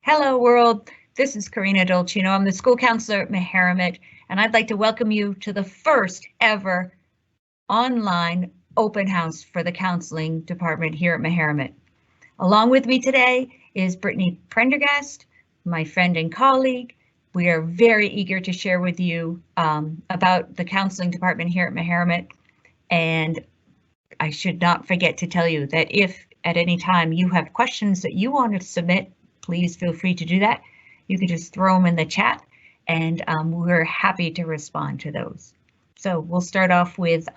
Hello world, this is Karina Dolcino. I'm the school counselor at Meharmet, and I'd like to welcome you to the first ever online open house for the counseling department here at Meharmet. Along with me today is Brittany Prendergast, my friend and colleague. We are very eager to share with you about the counseling department here at Meharmet, and I should not forget to tell you that if at any time you have questions that you want to submit, please feel free to do that. You can just throw them in the chat and we're happy to respond to those. So we'll start off with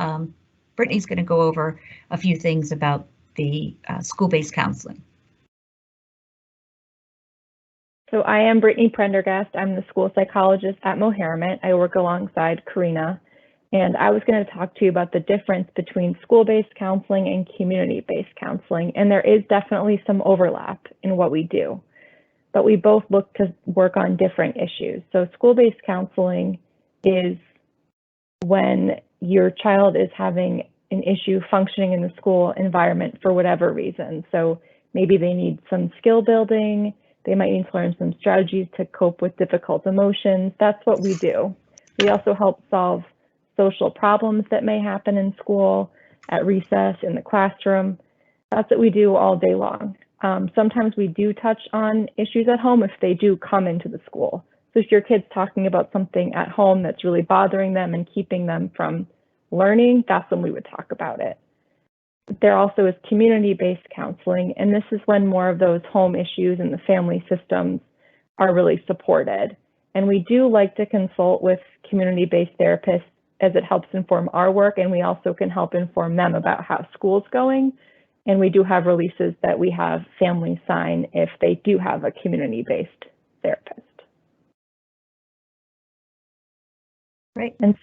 Brittany's going to go over a few things about the school-based counseling. So I am Brittany Prendergast. I'm the school psychologist at Meharmet. I work alongside Karina, and I was going to talk to you about the difference between school-based counseling and community-based counseling, and there is definitely some overlap in what we do, but we both look to work on different issues. So school-based counseling is when your child is having an issue functioning in the school environment for whatever reason. So maybe they need some skill building, they might need to learn some strategies to cope with difficult emotions. That's what we do. We also help solve social problems that may happen in school, at recess, in the classroom. That's what we do all day long. Sometimes we do touch on issues at home if they do come into the school. So if your kid's talking about something at home that's really bothering them and keeping them from learning, that's when we would talk about it. There also is community-based counseling, and this is when more of those home issues and the family systems are really supported. And we do like to consult with community-based therapists as it helps inform our work, and we also can help inform them about how school's going. And we do have releases that we have families sign if they do have a community-based therapist. Right. And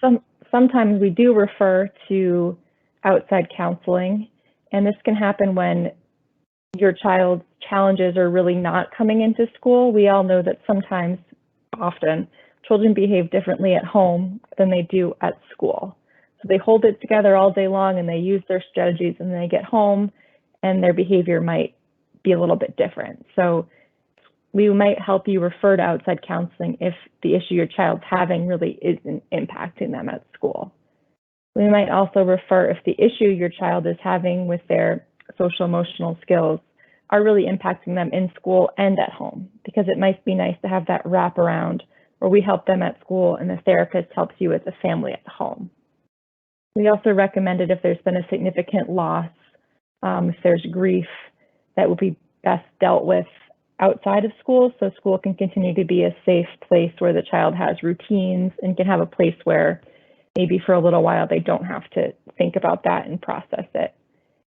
sometimes we do refer to outside counseling, and this can happen when your child's challenges are really not coming into school. We all know that sometimes, often, children behave differently at home than they do at school. So they hold it together all day long and they use their strategies, and then they get home and their behavior might be a little bit different. So we might help you refer to outside counseling if the issue your child's having really isn't impacting them at school. We might also refer if the issue your child is having with their social emotional skills are really impacting them in school and at home, because it might be nice to have that wraparound where we help them at school and the therapist helps you as a family at home. We also recommended if there's been a significant loss, if there's grief, that will be best dealt with outside of school, so school can continue to be a safe place where the child has routines and can have a place where maybe for a little while they don't have to think about that and process it.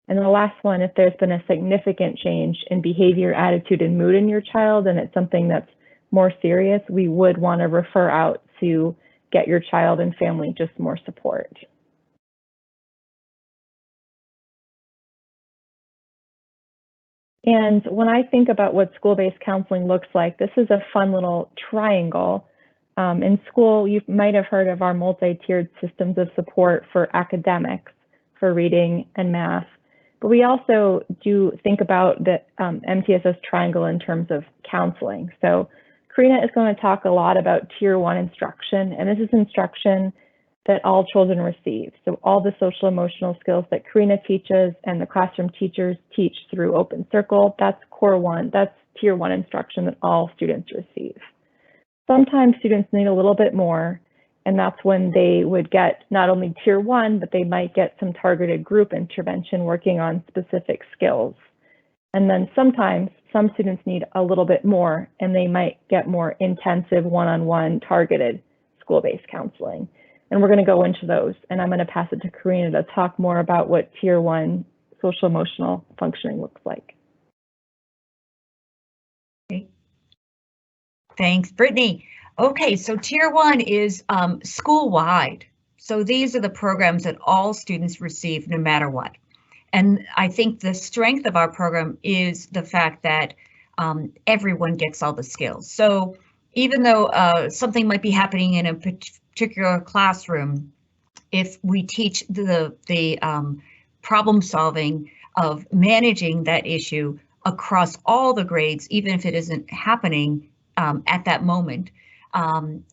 And the last one, if there's been a significant change in behavior, attitude, and mood in your child, and it's something that's more serious, we would want to refer out to get your child and family just more support. And when I think about what school-based counseling looks like, this is a fun little triangle. In school, you might have heard of our multi-tiered systems of support for academics, for reading and math. But we also do think about the MTSS triangle in terms of counseling. So Karina is going to talk a lot about Tier 1 instruction, and this is instruction that all children receive. So all the social emotional skills that Karina teaches and the classroom teachers teach through Open Circle, that's Core 1, that's Tier 1 instruction that all students receive. Sometimes students need a little bit more, and that's when they would get not only Tier 1, but they might get some targeted group intervention working on specific skills. And then sometimes some students need a little bit more, and they might get more intensive one-on-one targeted school-based counseling. And we're going to go into those, and I'm going to pass it to Karina to talk more about what Tier 1 social emotional functioning looks like. Okay. Thanks, Brittany. Okay, so Tier 1 is school-wide. So these are the programs that all students receive no matter what. And I think the strength of our program is the fact that everyone gets all the skills. So even though something might be happening in a particular classroom, if we teach the problem solving of managing that issue across all the grades, even if it isn't happening at that moment,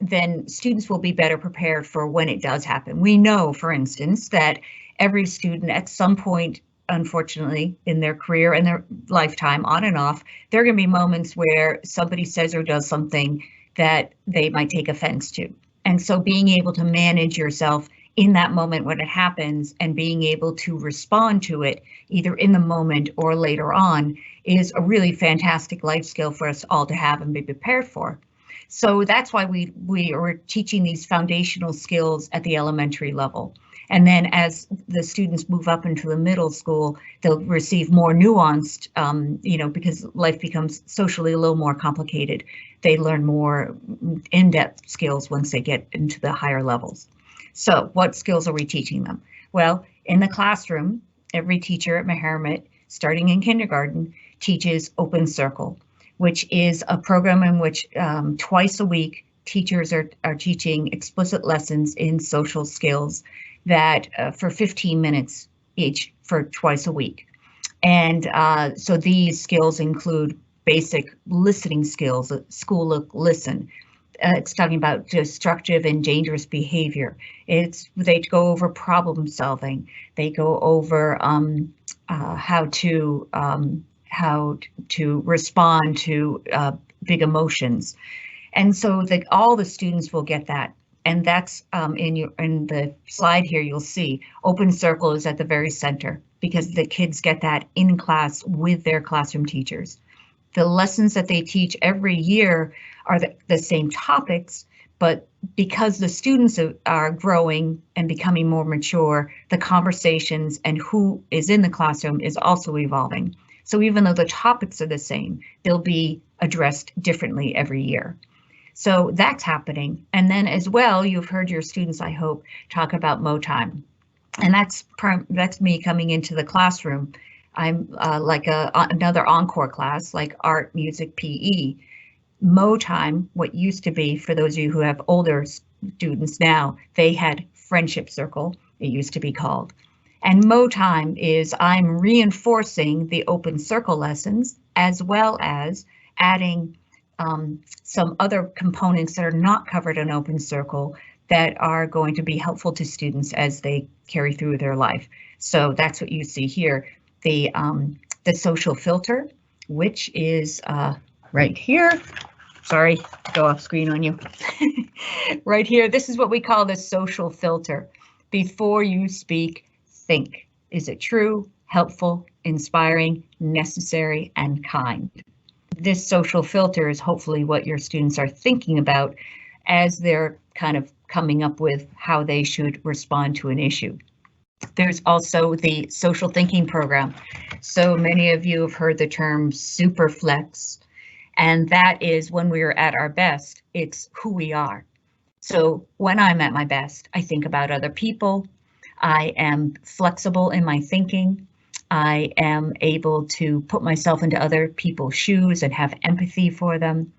then students will be better prepared for when it does happen. We know, for instance, that every student at some point, unfortunately, in their career and their lifetime, on and off, there are going to be moments where somebody says or does something that they might take offense to. And so being able to manage yourself in that moment when it happens and being able to respond to it either in the moment or later on is a really fantastic life skill for us all to have and be prepared for. So that's why we are teaching these foundational skills at the elementary level. And then as the students move up into the middle school, they'll receive more nuanced, because life becomes socially a little more complicated. They learn more in-depth skills once they get into the higher levels. So what skills are we teaching them? Well, in the classroom, every teacher at Meharmet, starting in kindergarten, teaches Open Circle, which is a program in which twice a week teachers are teaching explicit lessons in social skills that for 15 minutes each for twice a week. And so these skills include basic listening skills, school look, listen. It's talking about destructive and dangerous behavior. They go over problem solving. They go over how to respond to big emotions, and so all the students will get that. And that's in the slide here. You'll see Open Circle is at the very center because the kids get that in class with their classroom teachers. The lessons that they teach every year are the same topics, but because the students are growing and becoming more mature, the conversations and who is in the classroom is also evolving. So even though the topics are the same, they'll be addressed differently every year. So that's happening. And then as well, you've heard your students, I hope, talk about Mo Time. And that's me coming into the classroom. I'm like another encore class, like art, music, PE. Mo Time, what used to be, for those of you who have older students now, they had Friendship Circle, it used to be called. And Mo Time is I'm reinforcing the Open Circle lessons as well as adding some other components that are not covered in Open Circle that are going to be helpful to students as they carry through their life. So that's what you see here. The social filter, which is right here. Sorry to go off screen on you. Right here, this is what we call the social filter. Before you speak, think. Is it true, helpful, inspiring, necessary, and kind? This social filter is hopefully what your students are thinking about as they're kind of coming up with how they should respond to an issue. There's also the social thinking program. So many of you have heard the term superflex, and that is when we are at our best, it's who we are. So when I'm at my best, I think about other people. I am flexible in my thinking. I am able to put myself into other people's shoes and have empathy for them.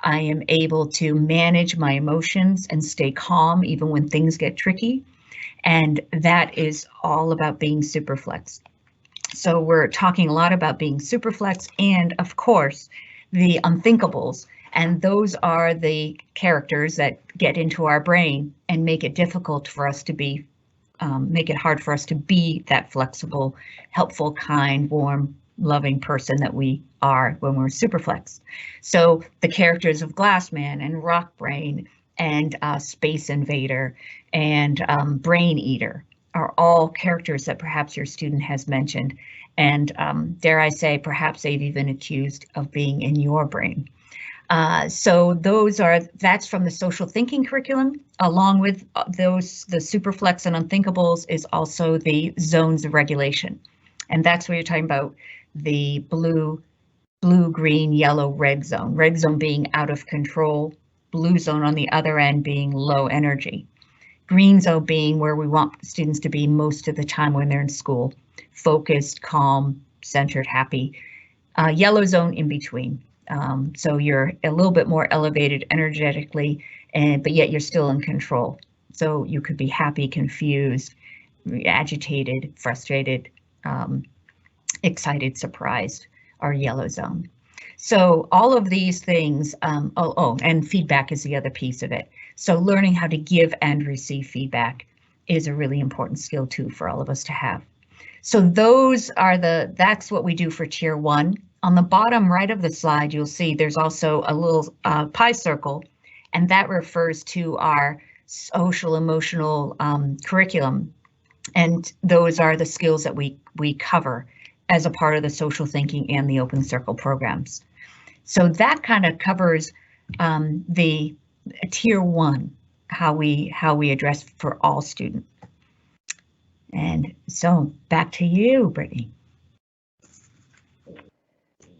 I am able to manage my emotions and stay calm even when things get tricky. And that is all about being superflex. So we're talking a lot about being superflex and, of course, the unthinkables. And those are the characters that get into our brain and make it difficult for us to be make it hard for us to be that flexible, helpful, kind, warm, loving person that we are when we're superflex. So the characters of Glassman and Rock Brain and Space Invader and Brain Eater are all characters that perhaps your student has mentioned. And dare I say, perhaps they've even accused of being in your brain. So that's from the social thinking curriculum. Along with those, the superflex and unthinkables is also the zones of regulation. And that's where you're talking about the blue, green, yellow, red zone. Red zone being out of control, blue zone on the other end being low energy. Green zone being where we want students to be most of the time when they're in school. Focused, calm, centered, happy. Yellow zone in between. So you're a little bit more elevated energetically, but yet you're still in control. So you could be happy, confused, agitated, frustrated, excited, surprised, our yellow zone. So all of these things, and feedback is the other piece of it. So learning how to give and receive feedback is a really important skill too for all of us to have. So that's what we do for Tier 1. On the bottom right of the slide, you'll see there's also a little pie circle, and that refers to our social emotional curriculum. And those are the skills that we cover as a part of the social thinking and the open circle programs. So that kind of covers the Tier 1, how we address for all students. And so back to you, Brittany.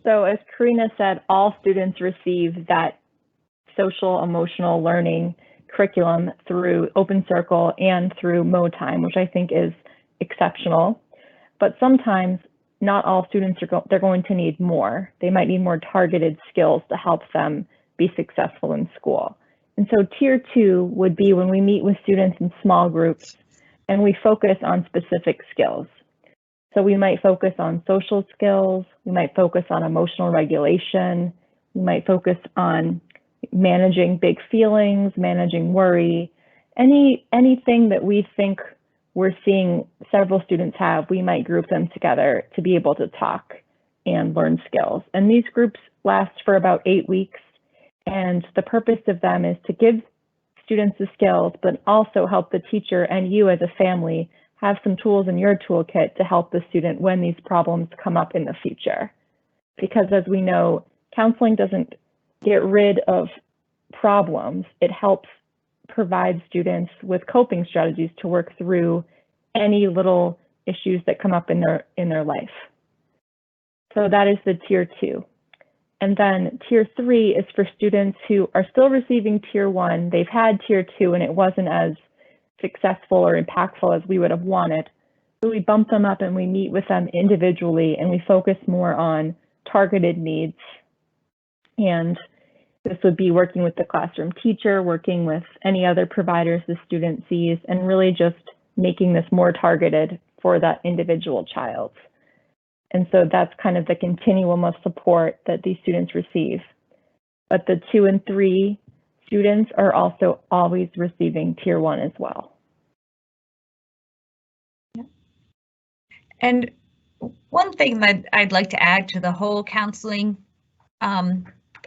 So as Karina said, all students receive that social emotional learning curriculum through Open Circle and through Mo Time, which I think is exceptional. But sometimes not all students they're going to need more. They might need more targeted skills to help them be successful in school. And so Tier 2 would be when we meet with students in small groups and we focus on specific skills. So we might focus on social skills, we might focus on emotional regulation, we might focus on managing big feelings, managing worry, anything that we think we're seeing several students have, we might group them together to be able to talk and learn skills. And these groups last for about 8 weeks. And the purpose of them is to give students the skills, but also help the teacher and you as a family have some tools in your toolkit to help the student when these problems come up in the future. Because as we know, counseling doesn't get rid of problems, it helps provide students with coping strategies to work through any little issues that come up in their life. So that is the Tier 2. And then Tier 3 is for students who are still receiving Tier 1. They've had Tier 2 and it wasn't as successful or impactful as we would have wanted. So we bump them up and we meet with them individually and we focus more on targeted needs. And this would be working with the classroom teacher, working with any other providers the student sees, and really just making this more targeted for that individual child. And so that's kind of the continuum of support that these students receive. But the 2 and 3 students are also always receiving Tier 1 as well. And one thing that I'd like to add to the whole counseling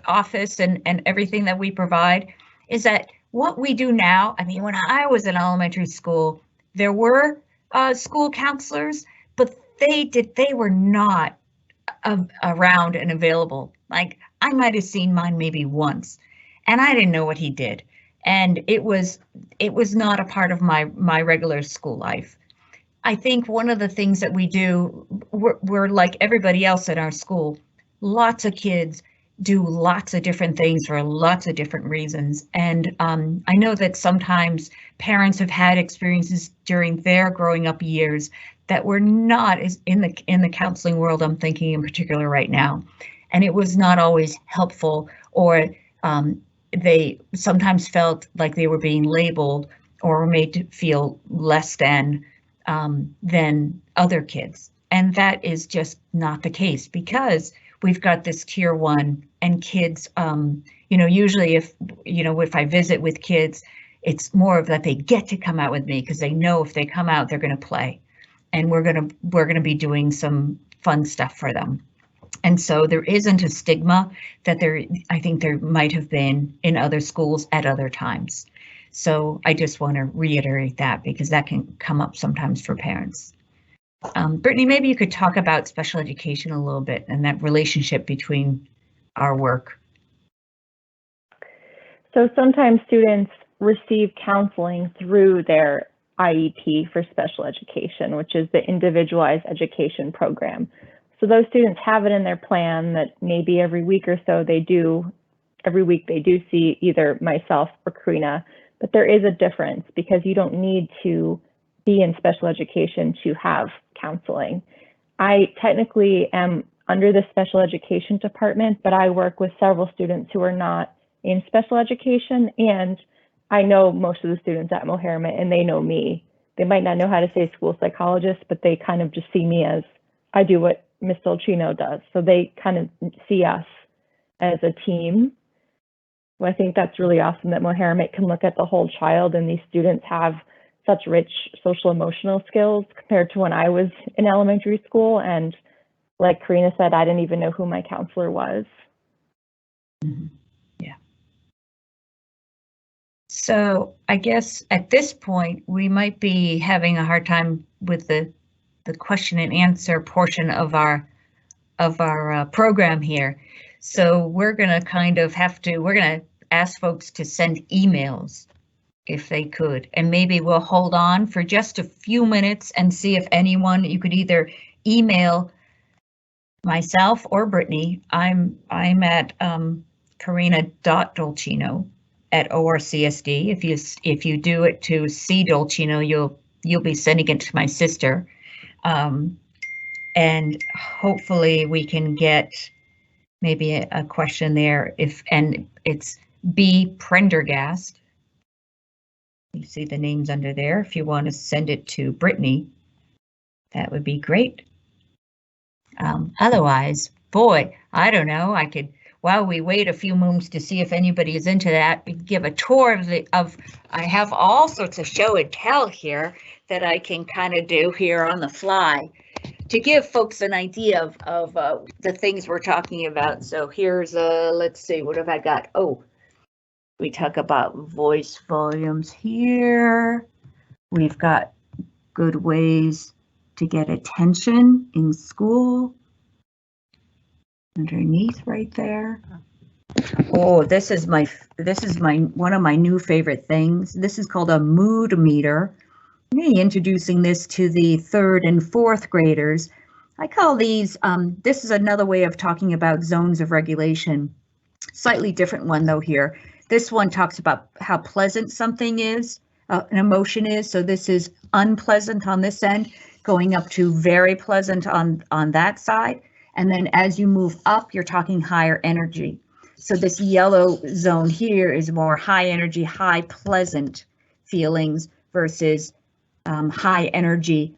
office and everything that we provide is that what we do now, I mean, when I was in elementary school, there were school counselors, but they were not around and available. Like I might have seen mine maybe once and I didn't know what he did. And it was not a part of my regular school life. I think one of the things that we do, we're like everybody else at our school. Lots of kids do lots of different things for lots of different reasons. And I know that sometimes parents have had experiences during their growing up years that were not as in the counseling world, I'm thinking in particular right now. And it was not always helpful, or they sometimes felt like they were being labeled or were made to feel less than other kids. And that is just not the case, because we've got this Tier 1 and kids, usually if I visit with kids, it's more of that they get to come out with me because they know if they come out, they're going to play. And we're going to be doing some fun stuff for them. And so there isn't a stigma that I think there might have been in other schools at other times. So I just want to reiterate that because that can come up sometimes for parents. Brittany, maybe you could talk about special education a little bit and that relationship between our work. So sometimes students receive counseling through their IEP for special education, which is the Individualized Education Program. So those students have it in their plan that maybe every week or so every week they do see either myself or Karina, but there is a difference because you don't need to be in special education to have counseling. I technically am under the special education department, but I work with several students who are not in special education, and I know most of the students at Moharmet and they know me. They might not know how to say school psychologist, but they kind of just see me as I do what Miss Dolcino does. So they kind of see us as a team. Well, I think that's really awesome that Mohammed can look at the whole child, and these students have such rich social emotional skills compared to when I was in elementary school. And like Karina said, I didn't even know who my counselor was. Yeah. So I guess at this point, we might be having a hard time with the question and answer portion of our program here. So we're gonna kind of we're gonna ask folks to send emails if they could, and maybe we'll hold on for just a few minutes and see if anyone, you could either email myself or Brittany. I'm at Karina.Dolcino@ORCSD. If you do it to C Dolcino, you'll be sending it to my sister. And hopefully we can get maybe a question there and it's B Prendergast. You see the names under there. If you want to send it to Brittany, that would be great. Otherwise, boy, I don't know. I could, while we wait a few moments to see if anybody is into that, give a tour of I have all sorts of show and tell here that I can kind of do here on the fly to give folks an idea of the things we're talking about. So here's let's see, what have I got? Oh, we talk about voice volumes here. We've got good ways to get attention in school. Underneath right there. Oh, this is my one of my new favorite things. This is called a mood meter. I'm going to be introducing this to the 3rd and 4th graders. I call these, this is another way of talking about zones of regulation. Slightly different one though here. This one talks about how pleasant something is, an emotion is. So this is unpleasant on this end, going up to very pleasant on that side. And then as you move up, you're talking higher energy. So this yellow zone here is more high energy, high pleasant feelings versus high energy,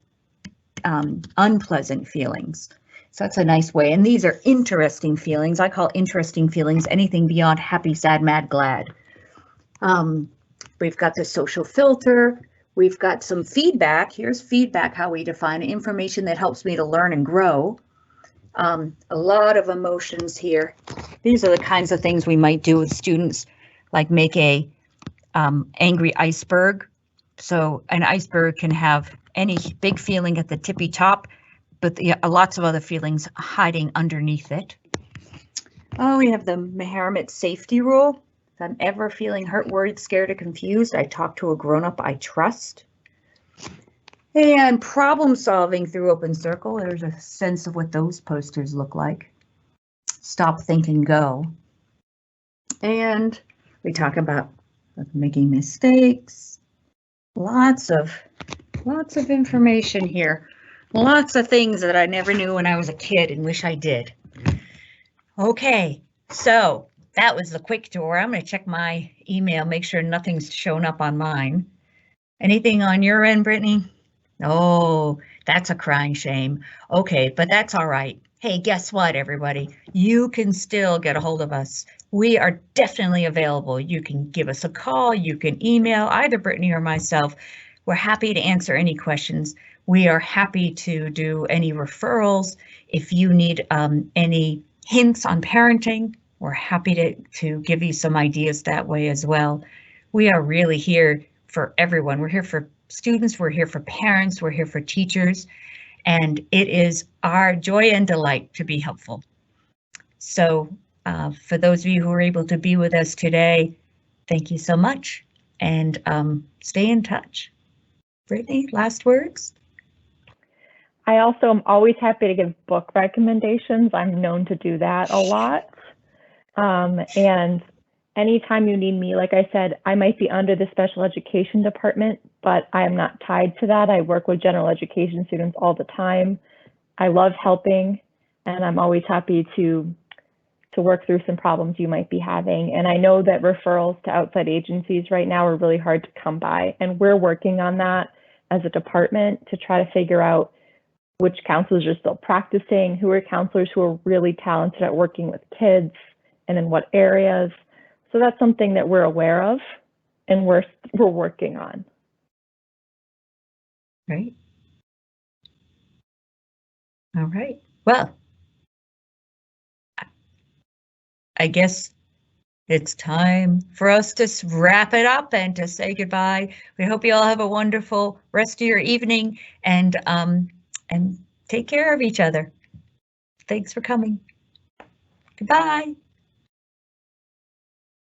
unpleasant feelings. So that's a nice way. And these are interesting feelings. I call interesting feelings anything beyond happy, sad, mad, glad. We've got the social filter. We've got some feedback. Here's feedback, how we define it. Information that helps me to learn and grow. A lot of emotions here. These are the kinds of things we might do with students, like make a angry iceberg. So an iceberg can have any big feeling at the tippy top, but lots of other feelings hiding underneath it. Oh, we have the Meharmet safety rule. If I'm ever feeling hurt, worried, scared, or confused, I talk to a grown-up I trust. And problem solving through open circle. There's a sense of what those posters look like. Stop, think, and go. And we talk about making mistakes. Lots of information here. Lots of things that I never knew when I was a kid and wish I did. Okay, so that was the quick tour. I'm going to check my email, make sure nothing's shown up on mine. Anything on your end, Brittany? Oh, that's a crying shame. Okay, but that's all right. Hey, guess what, everybody? You can still get a hold of us. We are definitely available. You can give us a call. You can email either Brittany or myself. We're happy to answer any questions. We are happy to do any referrals. If you need any hints on parenting, we're happy to give you some ideas that way as well. We are really here for everyone. We're here for students, we're here for parents, we're here for teachers, and it is our joy and delight to be helpful. So for those of you who are able to be with us today, thank you so much, and stay in touch. Brittany, last words? I also am always happy to give book recommendations. I'm known to do that a lot. And anytime you need me, like I said, I might be under the special education department, but I am not tied to that. I work with general education students all the time. I love helping, and I'm always happy to work through some problems you might be having. And I know that referrals to outside agencies right now are really hard to come by, and we're working on that as a department to try to figure out which counselors are still practicing, who are counselors who are really talented at working with kids, and in what areas. So that's something that we're aware of and we're working on. Right. All right. Well, I guess it's time for us to wrap it up and to say goodbye. We hope you all have a wonderful rest of your evening and take care of each other. Thanks for coming. Goodbye.